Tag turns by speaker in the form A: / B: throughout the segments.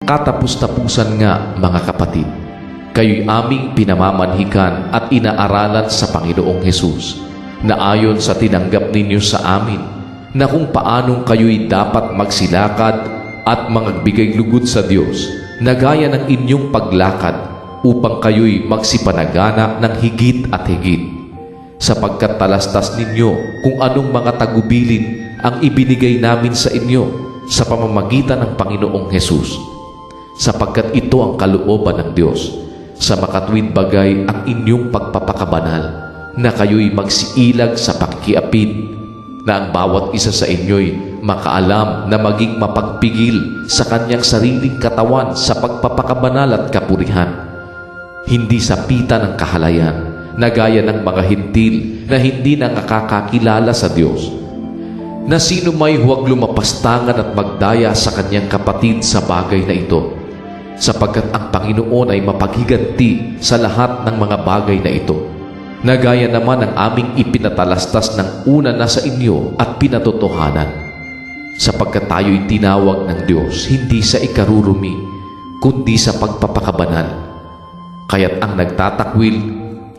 A: Katapus-tapusan nga, mga kapatid, kayo'y aming pinamamanhikan at inaaralan sa Panginoong Hesus, na ayon sa tinanggap ninyo sa amin, na kung paanong kayo'y dapat magsilakad at magbigay lugod sa Diyos, na gaya ng inyong paglakad, upang kayo'y magsipanagana ng higit at higit, sapagkat talastas ninyo kung anong mga tagubilin ang ibinigay namin sa inyo sa pamamagitan ng Panginoong Hesus, sapagkat ito ang kalooban ng Diyos sa makatuwid bagay ang inyong pagpapakabanal, na kayo'y magsiilag sa pakikiapid, na ang bawat isa sa inyo'y makaalam na maging mapagpigil sa kanyang sariling katawan sa pagpapakabanal at kapurihan, hindi sa pita ng kahalayan, na gaya ng mga hintil na hindi na nakakakilala sa Diyos, na sino may huwag lumapastangan at magdaya sa kanyang kapatid sa bagay na ito, sapagkat ang Panginoon ay mapaghiganti sa lahat ng mga bagay na ito, na gaya naman ng aming ipinatalastas ng una na sa inyo at pinatotohanan, sapagkat tayo'y tinawag ng Diyos hindi sa ikarurumi, kundi sa pagpapakabanal. Kaya't ang nagtatakwil,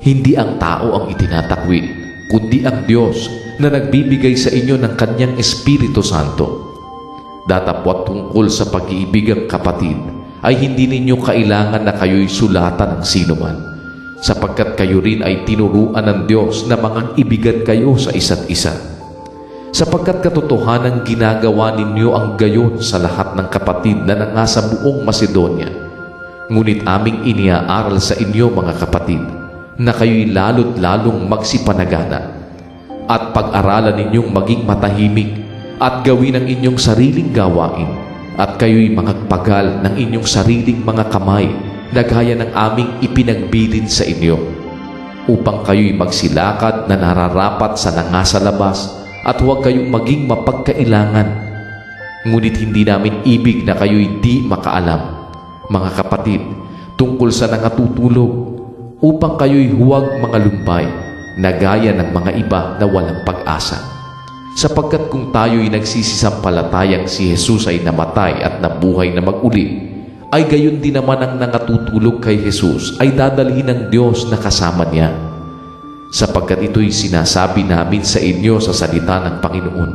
A: hindi ang tao ang itinatakwil, kundi ang Diyos na nagbibigay sa inyo ng Kanyang Espiritu Santo. Datapwat tungkol sa pag-iibigang kapatid, ay hindi ninyo kailangan na kayo'y sulatan ng sinuman, sapagkat kayo rin ay tinuruan ng Diyos na mang-ibigan kayo sa isa't isa. Sapagkat katotohanan ginagawa ninyo ang gayon sa lahat ng kapatid na nangasa buong Macedonia. Ngunit aming iniaaral sa inyo, mga kapatid, na kayo'y lalo't lalong magsipanagana, at pag-aralan ninyong maging matahimik at gawin ang inyong sariling gawain, at kayo'y magpagal ng inyong sariling mga kamay na gaya ng aming ipinagbilin sa inyo, upang kayo'y magsilakad na nararapat sa nangasa labas, at huwag kayong maging mapagkailangan. Ngunit hindi namin ibig na kayo'y di makaalam, mga kapatid, tungkol sa nangatutulog, upang kayo'y huwag mga lumbay na gaya ng mga iba na walang pag-asa. Sapagkat kung tayo'y nagsisisampalatayang si Jesus ay namatay at nabuhay na mag-uli, ay gayon din naman ang nangatutulog kay Jesus ay dadalhin ng Diyos na kasama niya. Sapagkat ito'y sinasabi namin sa inyo sa salita ng Panginoon,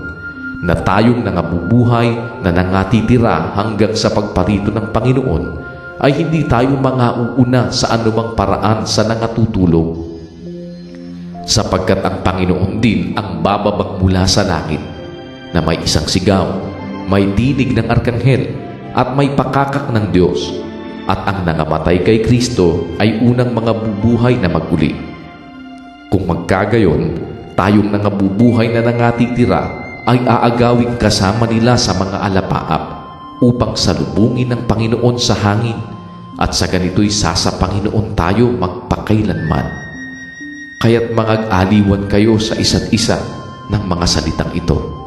A: na tayong nangabubuhay na nangatitira hanggang sa pagparito ng Panginoon, ay hindi tayo mangauuna sa anumang paraan sa nangatutulog. Sapagkat ang Panginoon din ang bababag mula sa langit, na may isang sigaw, may tinig ng arkanghel, at may pakakak ng Diyos, at ang nangamatay kay Kristo ay unang mga bubuhay na maguli. Kung magkagayon, tayong nangabubuhay na nangatitira ay aagawing kasama nila sa mga alapaap, upang salubungin ng Panginoon sa hangin, at sa ganito'y sa Panginoon tayo magpakailanman. Kaya't mag-aliwan kayo sa isa't isa ng mga salitang ito.